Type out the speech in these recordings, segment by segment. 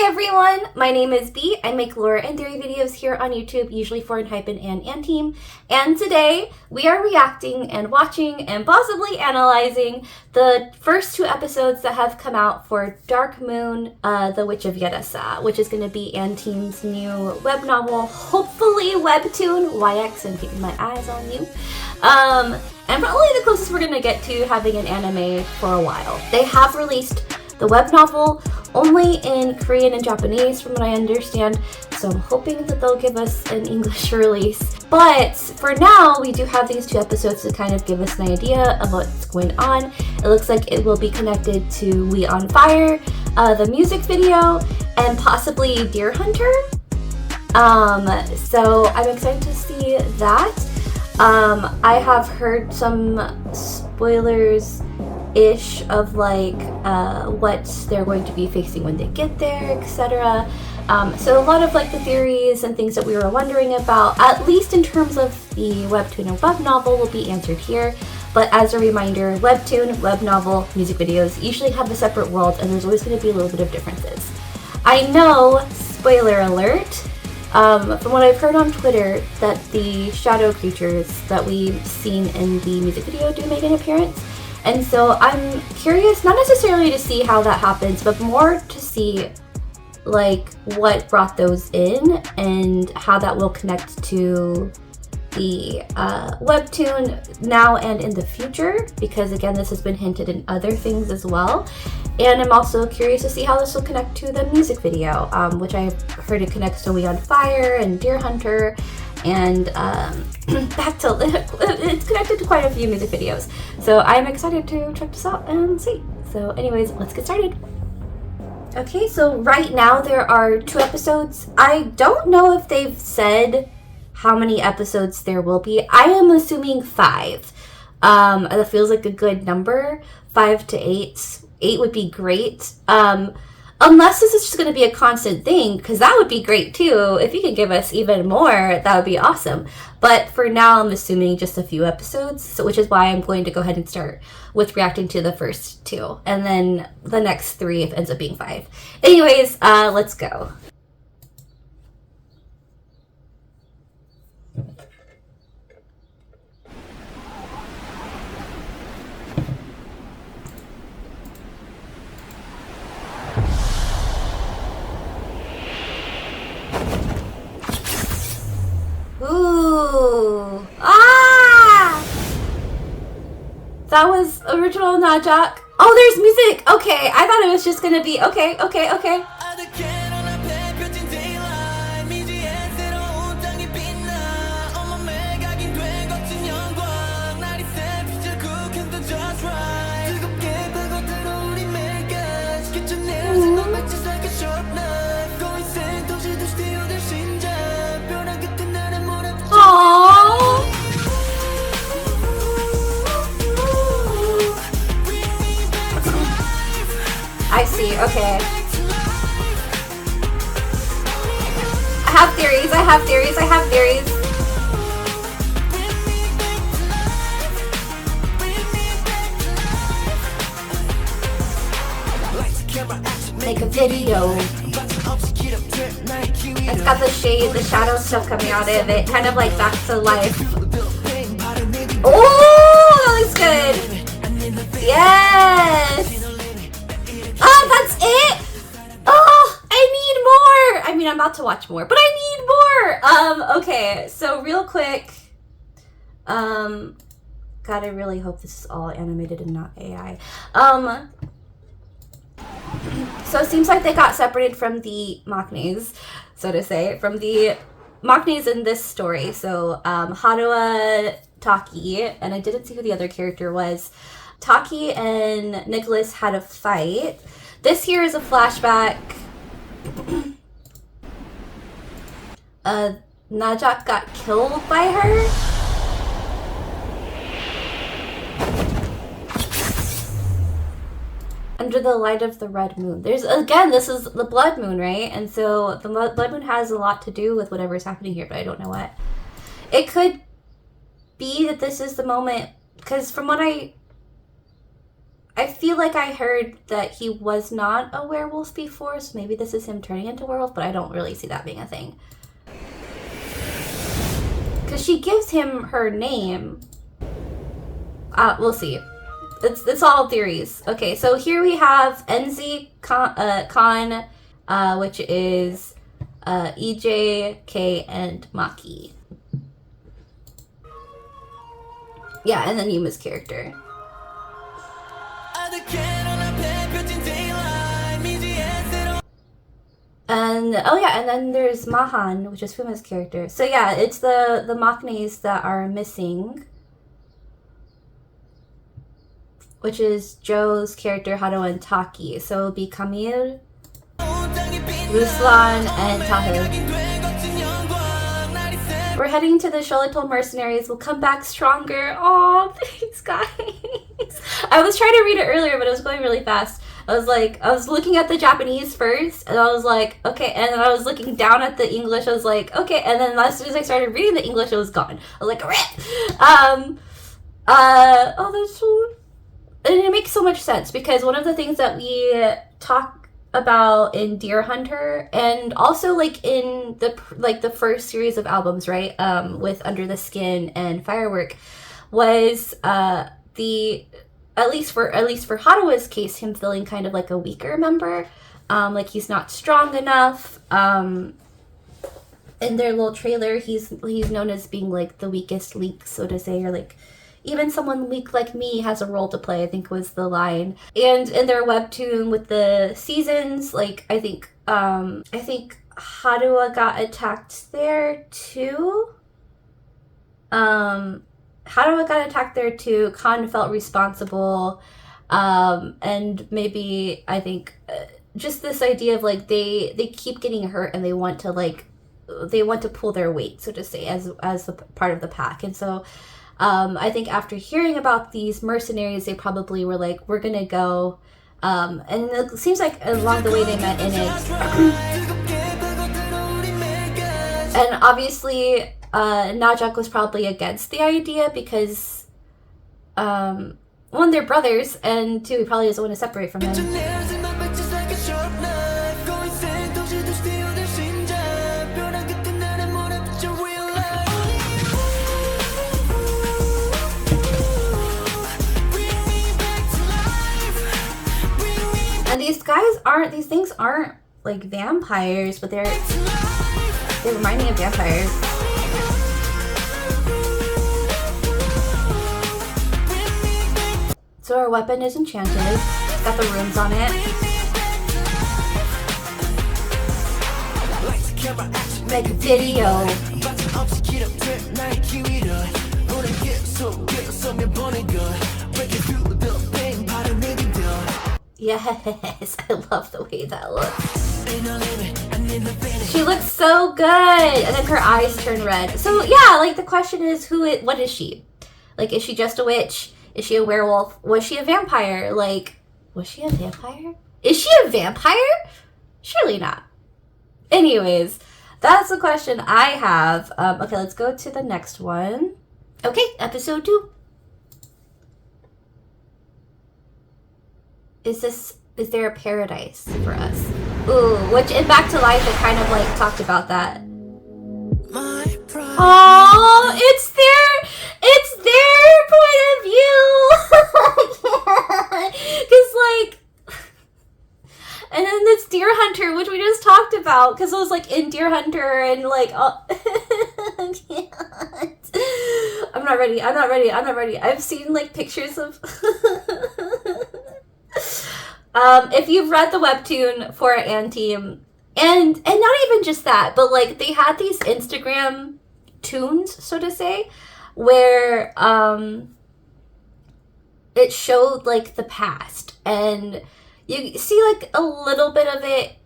everyone, my name is Bee. I make lore and theory videos here on YouTube, usually for Enhypen and Anteam. And today we are reacting and watching and possibly analyzing the first two episodes that have come out for Dark Moon, The Witch of Yerasah, which is going to be Anteam's new web novel, hopefully webtoon. YX, I'm keeping my eyes on you. And probably the closest we're going to get to having an anime for a while. They have released the web novel only in Korean and Japanese from what I understand, so I'm hoping that they'll give us an English release. But for now, we do have these two episodes to kind of give us an idea of what's going on. It looks like it will be connected to We on Fire, the music video, and possibly Deer Hunter. So I'm excited to see that. I have heard some spoilers-ish of like what they're going to be facing when they get there, etc. So a lot of like the theories and things that we were wondering about, at least in terms of the webtoon and web novel, will be answered here. But as a reminder, webtoon, web novel, music videos usually have a separate world, and there's always going to be a little bit of differences. I know, spoiler alert, from what I've heard on Twitter, that the shadow creatures that we've seen in the music video do make an appearance. And so I'm curious, not necessarily to see how that happens, but more to see like what brought those in and how that will connect to the webtoon now and in the future, because again, this has been hinted in other things as well. And I'm also curious to see how this will connect to the music video, which I've heard it connects to We on Fire and Deer Hunter, and back to it's connected to quite a few music videos. So I'm excited to check this out and see. So anyways, let's get started. Okay, so right now there are 2 episodes. I don't know if they've said how many episodes there will be. I am assuming 5. That feels like a good number. 5 to 8. 8 would be great. Unless this is just going to be a constant thing, because that would be great too. If you could give us even more, that would be awesome. But for now, I'm assuming just a few episodes, so which is why I'm going to go ahead and start with reacting to the first 2, and then the next 3 if it ends up being 5. Anyways, let's go. Ooh. Ah! That was original Najak. Oh, there's music! Okay, I thought it was just gonna be... Okay. I see, okay. I have theories. Make a video. It's got the shade, the shadow stuff coming out of it, kind of like back to life. Oh, that looks good. Yes. Oh, that's it? Oh, I need more. I mean, I'm about to watch more, but I need more. Okay, so real quick. God, I really hope this is all animated and not AI. So it seems like they got separated from the Maknaes, so to say, from the Maknaes in this story. So, Haruha, Taki, and I didn't see who the other character was. Taki and Nicholas had a fight. This here is a flashback. Najak got killed by her. Under the light of the red moon. There's, again, this is the blood moon, right? And so the blood moon has a lot to do with whatever's happening here, but I don't know what. It could be that this is the moment, because from what I I feel like I heard that he was not a werewolf before, so maybe this is him turning into a werewolf, but I don't really see that being a thing. Because she gives him her name. We'll see. It's all theories. Okay, so here we have enjoyinggg Khan, which is EJ, K, and Maki. Yeah, and then Yuma's character. And oh yeah, and then there's Mahan, which is Fuma's character. So yeah, it's the Maknaes that are missing, which is Joe's character Hado and Taki. So it'll be Camille, Ruslan, and Tahir. We're heading to the Sholatul mercenaries. We'll come back stronger. Oh, thanks, guys. I was trying to read it earlier, but it was going really fast. I was looking at the Japanese first, and I was like, okay. And then I was looking down at the English. I was like, okay. And then as soon as I started reading the English, it was gone. I was like, rip. Oh, that's so. And it makes so much sense because one of the things that we talk about in Deer Hunter and also like in the first series of albums, right, with Under the Skin and Firework, was the at least for Hadawa's case, him feeling kind of like a weaker member, like he's not strong enough. In their little trailer, he's known as being like the weakest link, so to say, or like even someone weak like me has a role to play, I think was the line. And in their webtoon with the seasons, like I think Hadawa got attacked there too. Hadawa got attacked there too. Khan felt responsible, and maybe I think just this idea of like they keep getting hurt and they want to pull their weight, so to say, as the part of the pack. And so I think after hearing about these mercenaries, they probably were like, we're gonna go, and it seems like along the way they met Enjoyinggg. And obviously Najak was probably against the idea because one, they're brothers, and two, he probably doesn't want to separate from him. And these things aren't like vampires, but they remind me of vampires. So our weapon is enchanted. It's got the runes on it. Make a video. Yes, I love the way that looks. She looks so good, and then her eyes turn red. So yeah, like the question is, what is she? Like, is she just a witch? Is she a werewolf? Was she a vampire? Like, was she a vampire? Is she a vampire? Surely not. Anyways, that's the question I have. Okay, let's go to the next one. Okay, episode 2. Is there a paradise for us? Ooh, which in Back to Life it kind of like talked about that. Oh, it's their point of view. Because like, and then this Deer Hunter, which we just talked about, because it was like in Deer Hunter and like, I'm not ready. I've seen like pictures of. If you've read the webtoon for Anteam, and not even just that, but like they had these Instagram tunes, so to say, where it showed like the past, and you see like a little bit of it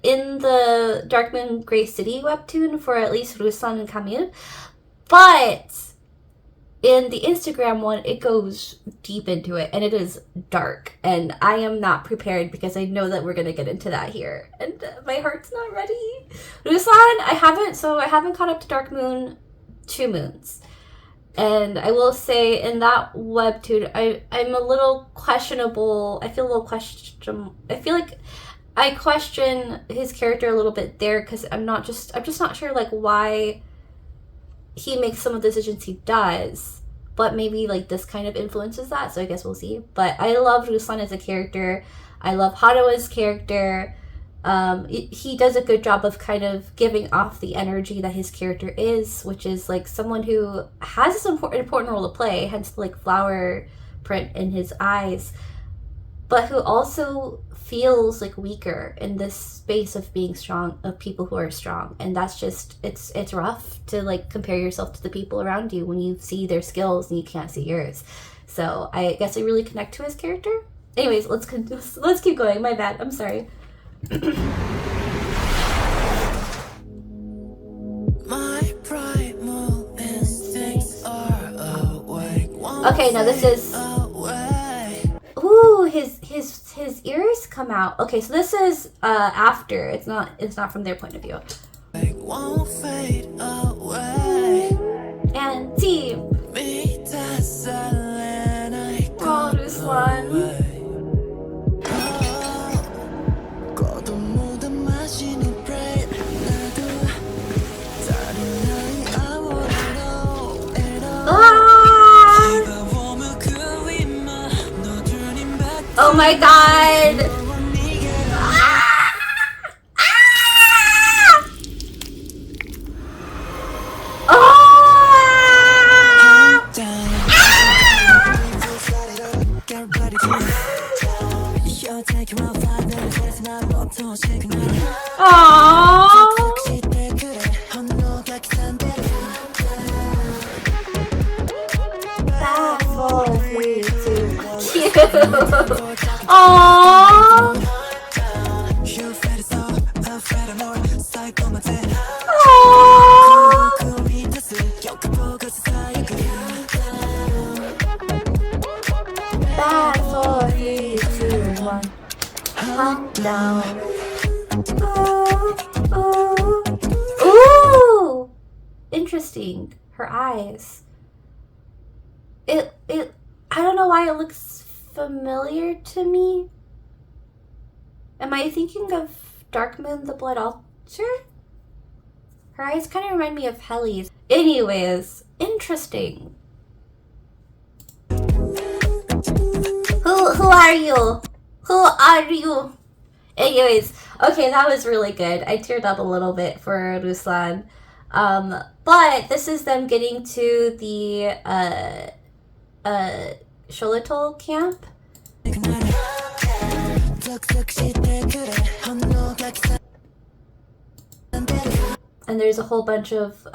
in the Dark Moon Grey City webtoon for at least Ruslan and Camille, but in the Instagram one, it goes deep into it, and it is dark, and I am not prepared because I know that we're going to get into that here, and my heart's not ready. Ruslan, I haven't caught up to Dark Moon 2 moons, And I will say in that webtoon, I'm a little questionable. I feel a little question. I feel like I question his character a little bit there because I'm just not sure like why he makes some of the decisions he does. But maybe like this kind of influences that, so I guess we'll see. But I love Ruslan as a character. I love Hanawa's character. He does a good job of kind of giving off the energy that his character is, which is like someone who has an important role to play, hence the like flower print in his eyes, but who also feels like weaker in this space of being strong, of people who are strong. And that's just, it's rough to like compare yourself to the people around you when you see their skills and you can't see yours. So I guess I really connect to his character. Anyways, let's keep going. My bad, I'm sorry. My primal instincts are awake. Okay, now this is ooh, his ears come out. Okay, so this is after. It's not from their point of view. Won't fade away. And team. Oh, this one. Oh my god! Ah! Ah! Oh! That's 4, 3, 2, cute. Aww. Back 4, 3, 2, 1. Calm down. Ooh. Interesting. Her eyes. It. I don't know why it looks familiar to me. Am I thinking of Dark Moon, the Blood Altar? Her eyes kind of remind me of Helly's. Anyways, interesting. Who are you? Who are you? Anyways, okay, that was really good. I teared up a little bit for Ruslan. But this is them getting to the Sholitol camp. And there's a whole bunch of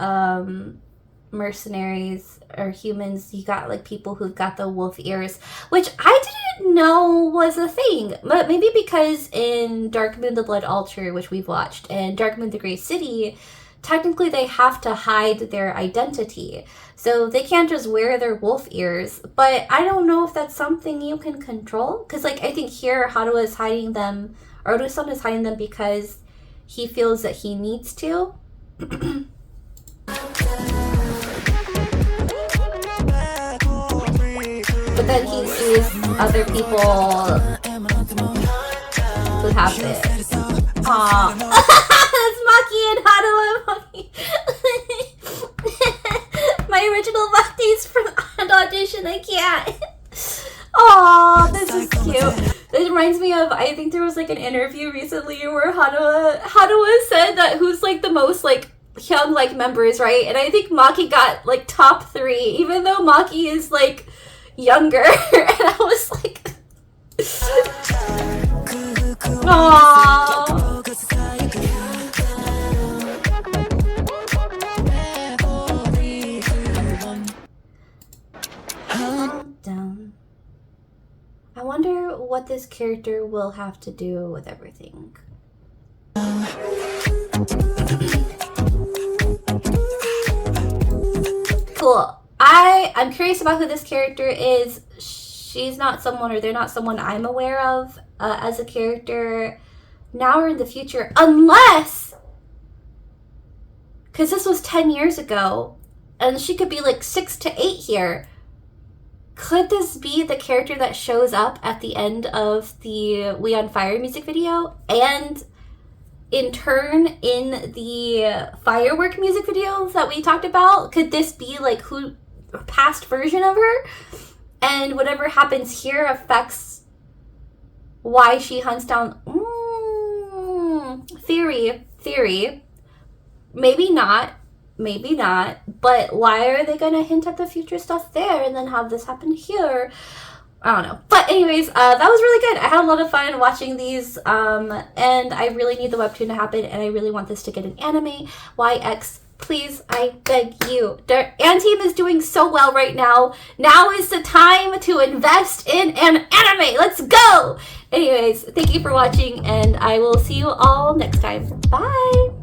mercenaries or humans. You got like people who've got the wolf ears, which I didn't know was a thing. But maybe because in Dark Moon the Blood Altar, which we've watched, and Dark Moon the Grey City, technically they have to hide their identity. So they can't just wear their wolf ears. But I don't know if that's something you can control. Because like I think here Haruo is hiding them, or Ruslan is hiding them because he feels that he needs to. But then he sees other people who have it. Aww. That's Maki and Haruo and Maki. My original Maki's from an audition. I can't. Aww, this is cute. This reminds me of, I think there was like an interview recently where Haruo said that who's like the most like young like members, right? And I think Maki got like top 3, even though Maki is like younger. And I was like, aww. Down. I wonder what this character will have to do with everything. Cool. I'm curious about who this character is. She's not someone, or they're not someone I'm aware of as a character now or in the future, unless, because this was 10 years ago, and she could be like 6 to 8 here. Could this be the character that shows up at the end of the We on Fire music video? And in turn, in the firework music video that we talked about, could this be like who past version of her? And whatever happens here affects why she hunts down. Theory. Maybe not. But why are they gonna hint at the future stuff there and then have this happen here? I don't know. But anyways, that was really good. I had a lot of fun watching these, and I really need the webtoon to happen, and I really want this to get an anime. YX, please, I beg you. Team is doing so well right now. Now is the time to invest in an anime. Let's go! Anyways, thank you for watching, and I will see you all next time. Bye!